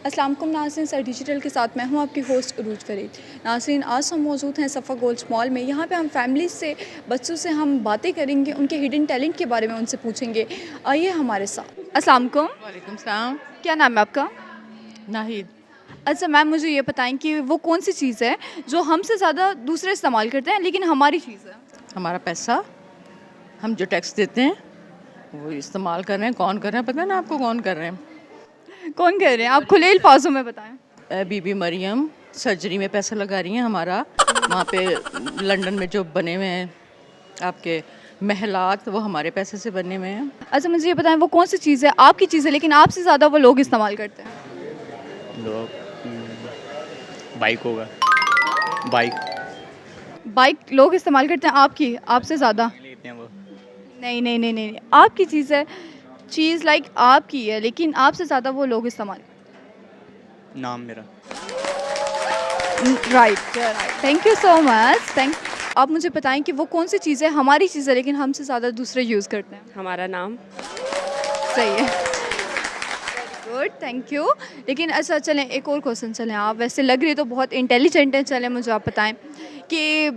अस्सलाम वालेकुम नाज़रीन, सर डिजिटल के साथ मैं हूं आपकी होस्ट उरूज फरीद। नाज़रीन, आज हम मौजूद हैं सफ़ा गोल्ड मॉल में। यहां पे हम फैमिली से, बच्चों से हम बातें करेंगे, उनके हिडन टैलेंट के बारे में उनसे पूछेंगे। आइए हमारे साथ। अस्सलाम वालेकुम, वालेकुम सलाम। क्या नाम है आपका? नाहिद। अच्छा मैम, मुझे ये बताएं कि वो कौन सी चीज़ है जो हमसे ज़्यादा दूसरे इस्तेमाल करते हैं लेकिन हमारी चीज़ है? हमारा पैसा, हम जो टैक्स देते हैं वो इस्तेमाल कर रहे हैं। कौन कर रहे हैं पता है ना आपको? कौन कर रहे हैं? कौन कह रहे हैं? आप खुले अल्फाजों में बताएं। बीबी मरियम सर्जरी में पैसा लगा रही हैं हमारा। वहाँ पे लंदन में जो बने हुए हैं आपके महलात, वो हमारे पैसे से बने हुए हैं। अच्छा मुझे ये बताएं, वो कौन सी चीज़ है, आपकी चीज़ है लेकिन आपसे ज़्यादा वो लोग इस्तेमाल करते हैं? लोग बाइक होगा। बाइक बाइक लोग इस्तेमाल करते हैं आपकी, आपसे ज़्यादा? लेते हैं वो। नहीं नहीं नहीं नहीं, आपकी चीज़ है, चीज़ लाइक आपकी है लेकिन आपसे ज़्यादा वो लोग इस्तेमाल नाम मेरा। Right right, thank you so much. Thank आप मुझे बताएं कि वो कौन सी चीज़ है, हमारी चीज़ है लेकिन हमसे ज़्यादा दूसरे यूज़ करते हैं? हमारा नाम। सही है, गुड, थैंक यू। लेकिन अच्छा चलें, एक और क्वेश्चन चलें। आप वैसे लग रही तो बहुत इंटेलिजेंट हैं, चलें मुझे आप बताएं कि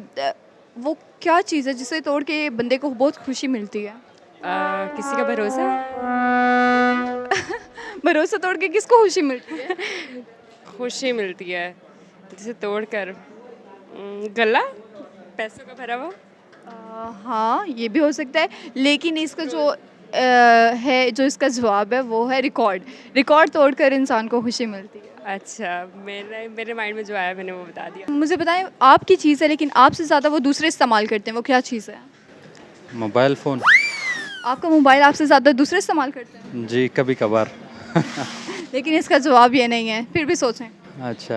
वो क्या चीज़ है जिसे तोड़ के बंदे को बहुत खुशी मिलती है? किसी का भरोसा। भरोसा तोड़ के किसको खुशी मिलती है? खुशी मिलती है जिसे तोड़ कर गला पैसों का भरा हुआ। हाँ ये भी हो सकता है, लेकिन इसका जो है, जो इसका जवाब है वो है रिकॉर्ड। रिकॉर्ड तोड़कर इंसान को खुशी मिलती है। अच्छा, मेरे माइंड में जो आया मैंने वो बता दिया। मुझे बताएं, आपकी चीज़ है लेकिन आपसे ज़्यादा वो दूसरे इस्तेमाल करते हैं, वो क्या चीज़ है? Mobile phone. आपका मोबाइल आपसे ज़्यादा दूसरे इस्तेमाल करते हैं? जी कभी कभार। लेकिन इसका जवाब ये नहीं है, फिर भी सोचें। अच्छा,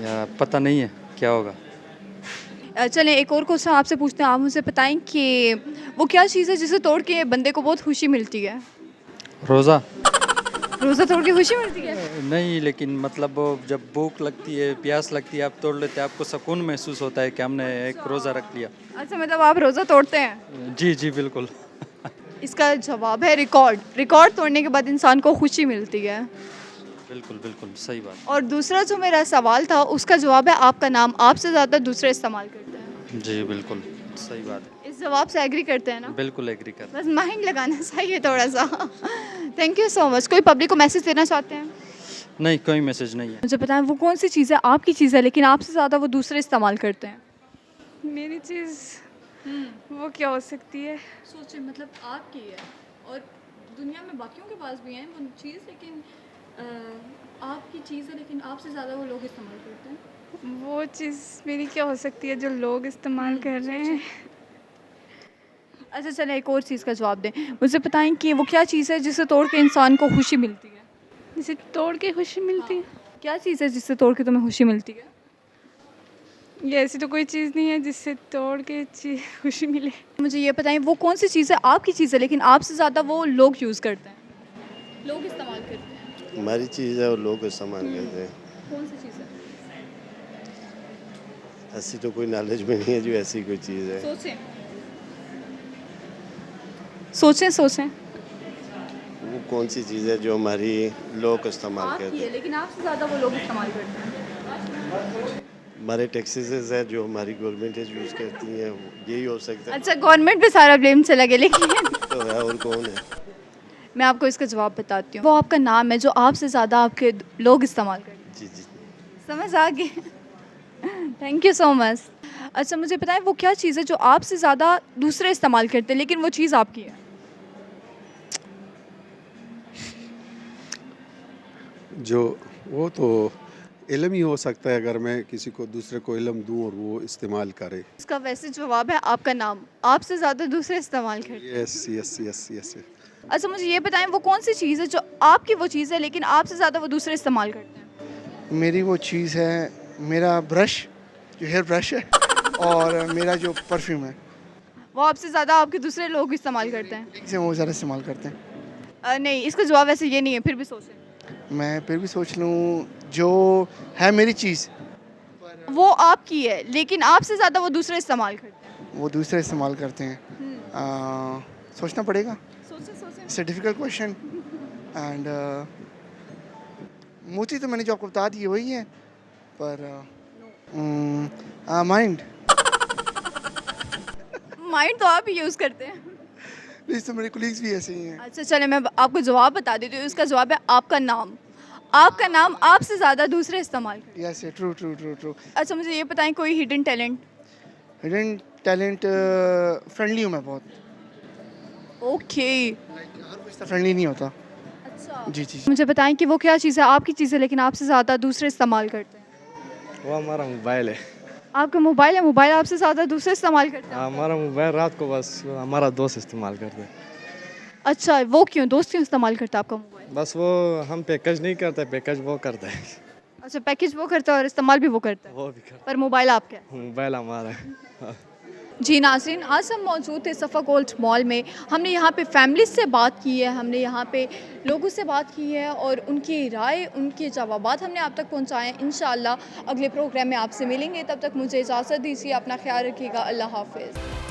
या पता नहीं है क्या होगा। चलें एक और क्वेश्चन आपसे पूछते हैं। आप मुझे बताएं कि वो क्या चीज़ है जिसे तोड़ के बंदे को बहुत खुशी मिलती है? रोज़ा। रोज़ा तोड़ के खुशी मिलती है? नहीं, लेकिन मतलब वो जब भूख लगती है, प्यास लगती है, आप तोड़ लेते हैं, आपको सुकून महसूस होता है कि हमने एक रोज़ा रख लिया। अच्छा, मतलब आप रोज़ा तोड़ते हैं? जी जी बिल्कुल। इसका जवाब है रिकॉर्ड। रिकॉर्ड तोड़ने के बाद इंसान को खुशी मिलती है। बिल्कुल बिल्कुल सही बात। और दूसरा जो मेरा सवाल था उसका जवाब है आपका नाम आपसे ज़्यादा दूसरे इस्तेमाल करते हैं। जी बिल्कुल सही बात है। इस जवाब से एग्री करते हैं ना? बिल्कुल एग्री कर। बस माइंड लगाना चाहिए थोड़ा सा। Thank you so much. कोई पब्लिक को मैसेज देना चाहते हैं? नहीं, कोई मैसेज नहीं है। मुझे बताएं, वो कौन सी चीज़ है, आपकी चीज़ है लेकिन आपसे ज़्यादा वो दूसरे इस्तेमाल करते हैं? मेरी चीज़ वो क्या हो सकती है? सोचिए, मतलब आपकी है और दुनिया में बाकियों के पास भी है वो चीज़, लेकिन आपकी चीज़ है लेकिन आपसे ज़्यादा वो लोग इस्तेमाल करते हैं। वो चीज़ मेरी क्या हो सकती है जो लोग इस्तेमाल कर रहे हैं? अच्छा चलें एक और चीज़ का जवाब दें। मुझे बताएं कि वो क्या चीज़ है जिसे तोड़ के इंसान को खुशी मिलती है? जिसे तोड़ के खुशी मिलती है? क्या चीज़ है जिससे तोड़ के तुम्हें खुशी मिलती है? ये ऐसी तो कोई चीज़ नहीं है जिससे तोड़ के खुशी मिले। मुझे ये बताएं, वो कौन सी चीज़ है, आपकी चीज़ है लेकिन आपसे ज़्यादा वो लोग यूज़ करते हैं, लोग इस्तेमाल करते हैं? हमारी चीज़ है और लोग इस्तेमाल करते हैं। कौन सी चीज़ है? ऐसी तो कोई नॉलेज में नहीं है जो ऐसी कोई चीज़ है। सोचें सोचें सोचें। वो कौन सी चीज़ है जो हमारी लोग इस्तेमाल आपकी करते है हैं। लेकिन आपसे ज़्यादा वो लोग इस्तेमाल करते हैं। हमारे टैक्सेस है जो हमारी गवर्नमेंट यूज़ करती हैं, यही हो सकता है। अच्छा, गवर्नमेंट पे सारा ब्लेम चला गया, लेकिन तो है और कौन है? मैं आपको इसका जवाब बताती हूँ। वो आपका नाम है जो आपसे ज़्यादा आपके लोग इस्तेमाल करते हैं। जी जी। समझ आ गई? Thank you so much. अच्छा मुझे बताएं, वो क्या चीज़ है जो आपसे ज़्यादा दूसरे इस्तेमाल करते हैं लेकिन वो चीज़ आपकी है? जो वो तो इल्म ही हो सकता है, अगर मैं किसी को दूसरे को इल्म दूं और वो इस्तेमाल करे। इसका वैसे जवाब है आपका नाम आपसे ज़्यादा दूसरे इस्तेमाल करते हैं। Yes yes yes yes. अच्छा मुझे ये बताएं, वो कौन सी चीज़ है जो आपकी वो चीज़ है लेकिन आपसे ज़्यादा वो दूसरे इस्तेमाल करते हैं? मेरी वो चीज़ है मेरा ब्रश, जो हेयर ब्रश है, और मेरा जो परफ्यूम है। वो आपसे ज़्यादा आपके दूसरे लोग इस्तेमाल करते हैं? से वो ज़्यादा इस्तेमाल करते हैं। नहीं, इसका जवाब वैसे ये नहीं है, फिर भी सोचें। मैं फिर भी सोच लूँ, जो है मेरी चीज़ वो आपकी है लेकिन आपसे ज़्यादा वो दूसरे इस्तेमाल करते हैं। वो दूसरे इस्तेमाल करते हैं। सोचना पड़ेगा। सोचें सोचें। It's a difficult question. And mostly तो मैंने जो आपको बता दी वही है, पर माइंड माइंड तो आप ही यूज़ करते हैं। प्लीज़, तो मेरे कोलीग्स भी ऐसे ही हैं। अच्छा चले मैं आपको जवाब बता देती हूँ, इसका जवाब है आपका नाम। आपका नाम आपसे ज़्यादा दूसरे इस्तेमाल करते yes, true true true true. हैं। अच्छा मुझे ये बताएं कोई hidden talent? Hidden talent, friendly हूँ मैं बहुत। ओके हर कोई इतना फ्रेंडली नहीं होता। अच्छा जी जी। मुझे बताएं कि वो क्या चीज़ है, आपकी चीज़ है लेकिन आपसे ज़्यादा दूसरे इस्तेमाल करते हैं? वो हमारा मोबाइल है। आपका मोबाइल है, मोबाइल आपसे ज़्यादा दूसरे इस्तेमाल करते हैं? हमारा मोबाइल रात को बस हमारा दोस्त इस्तेमाल करते हैं। अच्छा वो क्यों, दोस्त क्यों इस्तेमाल करता है आपका मोबाइल? बस वो हम पैकेज नहीं करते, पैकेज वो करता है। अच्छा पैकेज वो करता है और इस्तेमाल भी वो करता है, वो भी करता पर मोबाइल आपका है। है। मोबाइल हमारा है। जी नाज़रीन, आज हम मौजूद थे सफ़ा गोल्ड मॉल में। हमने यहाँ पे फैमिली से बात की है, हमने यहाँ पे लोगों से बात की है और उनकी राय, उनके जवाबात हमने आप तक पहुँचाए हैं। इंशाअल्लाह अगले प्रोग्राम में आपसे मिलेंगे, तब तक मुझे इजाज़त दीजिए, अपना ख्याल रखिएगा, अल्लाह हाफ़िज़।